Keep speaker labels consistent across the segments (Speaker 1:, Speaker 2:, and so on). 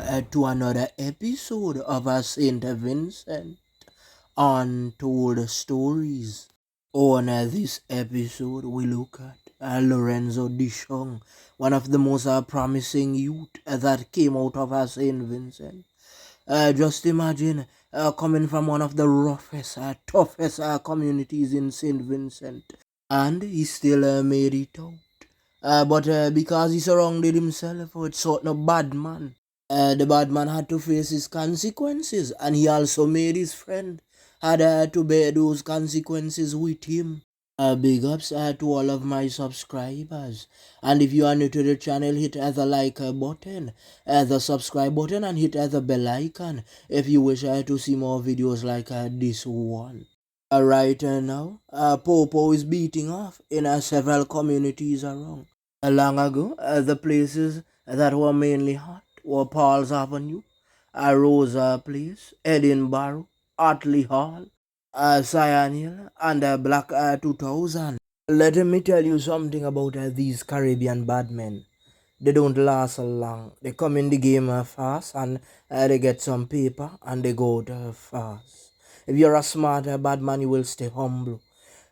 Speaker 1: to another episode of St Vincent Untold Stories. On this episode, we look at Lorenzo Dishong, one of the most promising youth that came out of St Vincent. Just imagine coming from one of the roughest, toughest communities in St Vincent, and he still made it out. But because he surrounded himself with sort of bad man, the bad man had to face his consequences, and he also made his friend had to bear those consequences with him. Big ups to all of my subscribers, and if you are new to the channel, hit the like button, the subscribe button, and hit the bell icon if you wish to see more videos like this one. Right now, Popo is beating off in several communities around. Long ago, the places that were mainly hot were Paul's Avenue, Rosa Place, Edinburgh, Otley Hall, Cyan Hill, and Black 2000. Let me tell you something about these Caribbean bad men. They don't last long. They come in the game fast and they get some paper and they go out fast. If you're a smart bad man, you will stay humble.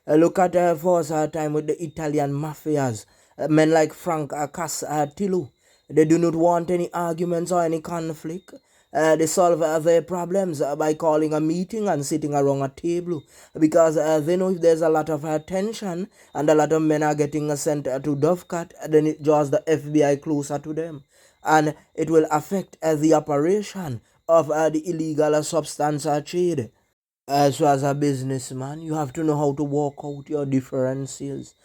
Speaker 1: Look at first time with the Italian mafias. Men like Frank Castillo. They do not want any arguments or any conflict. They solve their problems by calling a meeting and sitting around a table because they know if there's a lot of tension and a lot of men are getting sent to Dovecat, then it draws the FBI closer to them and it will affect the operation of the illegal substance trade. So as a businessman, you have to know how to work out your differences.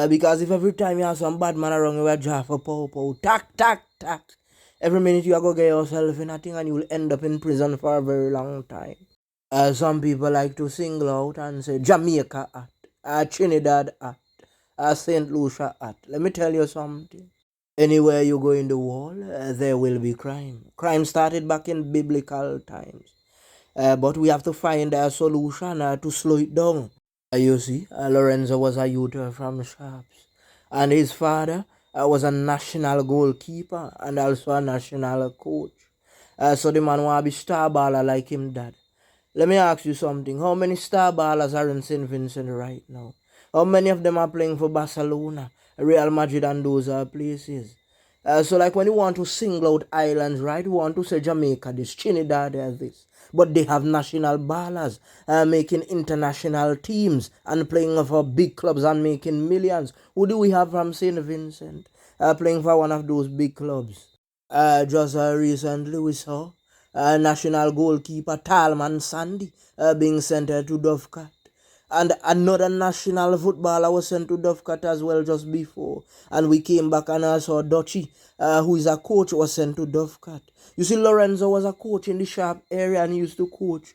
Speaker 1: Because if every time you have some bad man around you, you draw for pow, tack, tack, tack. Every minute you are going to get yourself in a thing and you will end up in prison for a very long time. Some people like to single out and say Jamaica at, Trinidad at, St. Lucia at. Let me tell you something. Anywhere you go in the world, there will be crime. Crime started back in biblical times. But we have to find a solution to slow it down. You see, Lorenzo was a youth from Sharps, and his father was a national goalkeeper and also a national coach. So the man want to be star baller like him dad. Let me ask you something. How many star ballers are in St. Vincent right now? How many of them are playing for Barcelona, Real Madrid and those places? So like when you want to single out islands, right? You want to say Jamaica this, Trinidad this. But they have national ballers making international teams and playing for big clubs and making millions. Who do we have from St. Vincent playing for one of those big clubs? Just recently we saw national goalkeeper Talman Sandy being sent to Dovecat. And another national footballer was sent to Dovecat as well just before. And we came back and I saw Dutchy, who is a coach, was sent to Dovecat. You see, Lorenzo was a coach in the Sharp area and he used to coach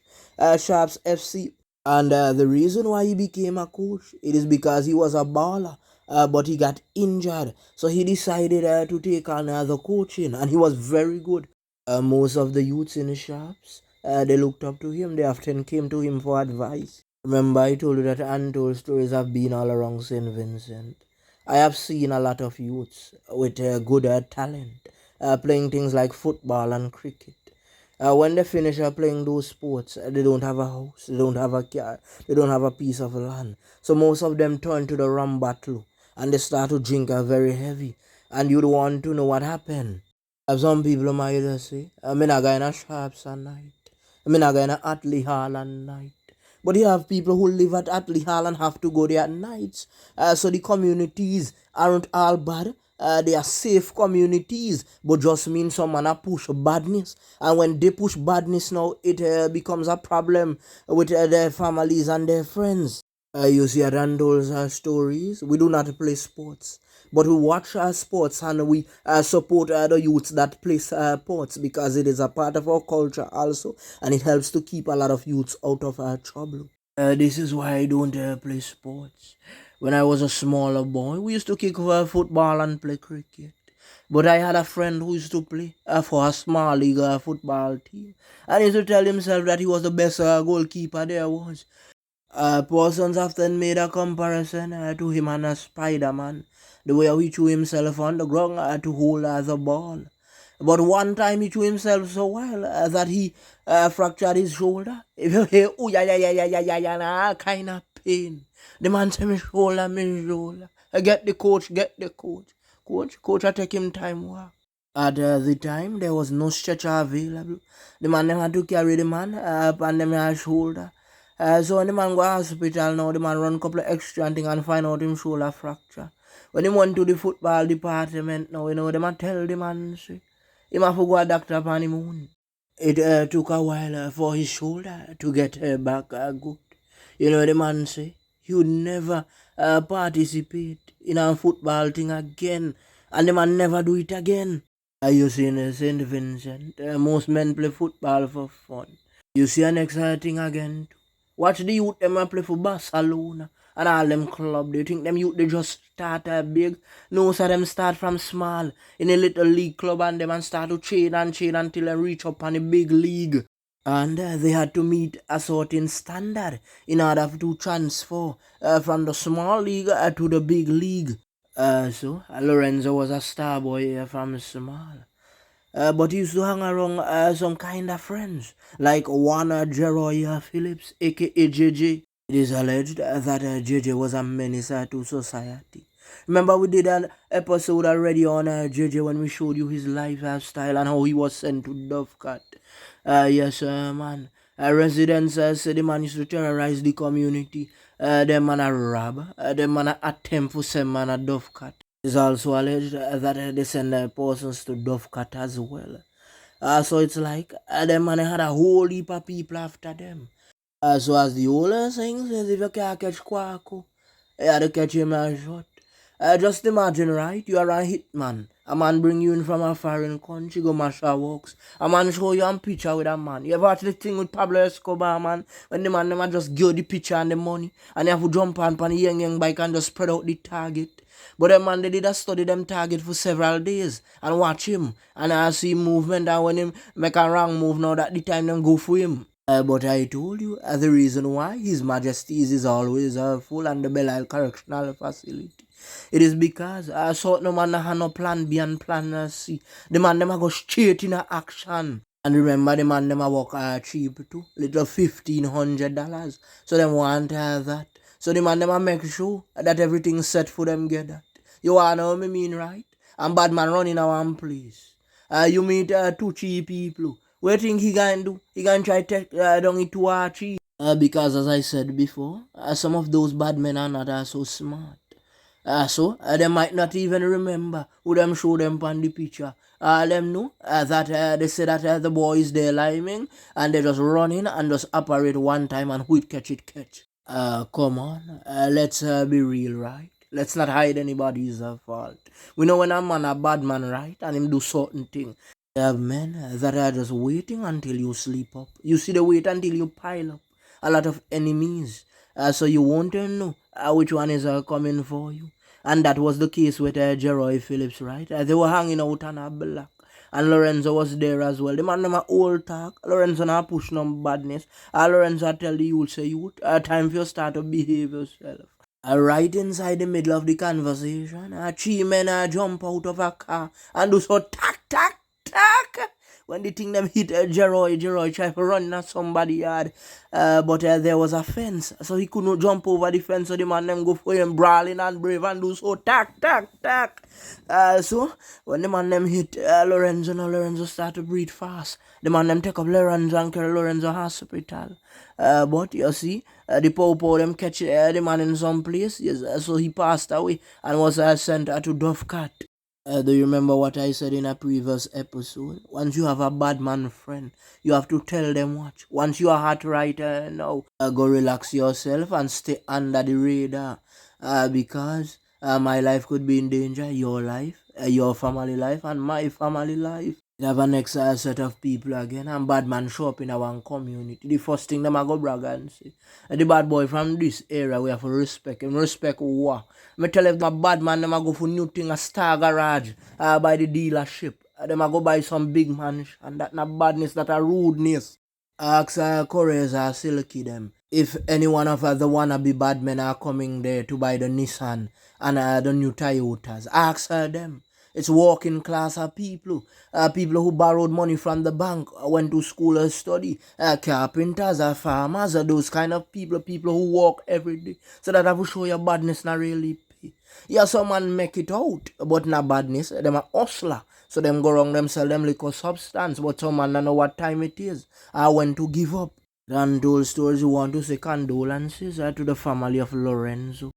Speaker 1: Sharps FC. And the reason why he became a coach, it is because he was a baller. But he got injured. So he decided to take on the coaching. And he was very good. Most of the youths in the Sharps, they looked up to him. They often came to him for advice. Remember, I told you that untold stories have been all around St. Vincent. I have seen a lot of youths with good talent playing things like football and cricket. When they finish playing those sports, they don't have a house, they don't have a car, they don't have a piece of land. So most of them turn to the rum bottle and they start to drink very heavy. And you'd want to know what happened. Some people might say, I'm not going to Sharps at night. I'm not going to Atley Hall at night. But you have people who live at Atley Hall and have to go there at nights. So the communities aren't all bad. They are safe communities, but just mean someone push badness. And when they push badness now, it becomes a problem with their families and their friends. You see, around those stories, we do not play sports. But we watch sports and we support the youths that play sports because it is a part of our culture also and it helps to keep a lot of youths out of trouble. This is why I don't play sports. When I was a smaller boy, we used to kick football and play cricket. But I had a friend who used to play for a small league football team. And he used to tell himself that he was the best goalkeeper there was. Persons often made a comparison to him and Spider-Man, the way he threw himself on the ground to hold the ball. But one time he threw himself so well that he fractured his shoulder. If you hear, oh yeah, yeah, yeah, yeah, yeah, yeah, yeah, nah, kind of pain. The man said, me shoulder, me shoulder. Get the coach, get the coach. Coach, I take him time work. At the time, there was no stretcher available. The man them had to carry the man up on them shoulder. So when the man go to hospital now, the man run couple of extra thing and find out him shoulder fracture. When he went to the football department now, them a tell the man, say, him have to go a doctor upon him own. It took a while for his shoulder to get back good. The man say, he would never participate in a football thing again. And the man never do it again. You see in St Vincent, most men play football for fun. You see an exciting again. Watch the youth them a play for Barcelona and all them club. They think them youth they just start big. No, so them start from small in a little league club and them and start to chain and chain until they reach up on a big league. And they had to meet a certain standard in order to transfer from the small league to the big league. So Lorenzo was a star boy from small. But he used to hang around some kind of friends, like Warner Jeroy Phillips, aka JJ. It is alleged that JJ was a menace to society. Remember, we did an episode already on JJ when we showed you his lifestyle and how he was sent to Dovecat. Yes, man. Residents said the man used to terrorize the community. Them man a rob. Them man a attempt for some man a Dovecat. It's also alleged that they send persons to Dovecat as well. So it's like them man had a whole heap of people after them. So as the old saying says, if you can't catch Quaco, you have to catch him a shot. Just imagine, right? You are a hitman. A man bring you in from a foreign country, go mash our works. A man show you a picture with a man. You ever watch the thing with Pablo Escobar, man? When the man them a just give the picture and the money, and you have to jump on the young bike and just spread out the target. But the man they did a study them target for several days and watch him and I see movement and when him make a wrong move now that the time them go for him. But I told you the reason why His Majesty's is always full and the Belial Correctional Facility. It is because I saw no man have no plan B and plan C. The man them a go straight in a action. And remember the man them a work cheap too. Little $1,500. So them want that. So the man them a make sure that everything's set for them get that. You wanna know what I mean, right? And bad man running a one place. You meet two cheap people. What do you think he gonna do? He gonna try to take down it to our cheap. Because as I said before, some of those bad men are not so smart. So they might not even remember who them show them on the picture. Them know that they say that the boy is there liming and they just run in and just operate one time and who it catch it catch. Come on, let's be real, right? Let's not hide anybody's fault. We know when a man a bad man, right, and him do certain thing. You have men that are just waiting until you sleep up. You see the wait until you pile up a lot of enemies. So you won't know which one is coming for you. And that was the case with Jeroy Phillips, right? They were hanging out on a block. And Lorenzo was there as well. The man them a old talk. Lorenzo not push no badness. Lorenzo tell the youth, say youth, time for you start to behave yourself. Right inside the middle of the conversation, three men jump out of a car and do so tack, tack, tack. When the thing them hit Jeroy tried to run at somebody yard. But there was a fence, so he couldn't jump over the fence, so the man them go for him brawling and brave and do so tack, tack, tack. So when the man them hit Lorenzo, now Lorenzo start to breathe fast. The man them take up Lorenzo and carry Lorenzo hospital. But you see, the popo them catch the man in some place, yes, so he passed away and was sent to Dovecat. Do you remember what I said in a previous episode? Once you have a bad man friend, you have to tell them what. Once you are hot right now, go relax yourself and stay under the radar. Because my life could be in danger, your life, your family life, and my family life. We have a next set of people again, and bad man show up in our community. The first thing them I go brag and say, the bad boy from this area, we have to respect him. Respect what? Me tell if my bad man, them I go for new thing, a star garage, by the dealership. Them I go buy some big mansion, and that not badness, that a rudeness. Ask Koreans are silky them. If any one of the wannabe bad men are coming there to buy the Nissan and the new Toyotas, ask them. It's working class people, people who borrowed money from the bank, went to school or study, carpenters, farmers, those kind of people who work every day. So that I will show you badness not really pay. Yeah, some man make it out, but not badness. Them a hustler. So them go wrong, them sell them liquor substance, but some man don't know what time it is. I went to give up. The untold stories you want to say condolences to the family of Lorenzo.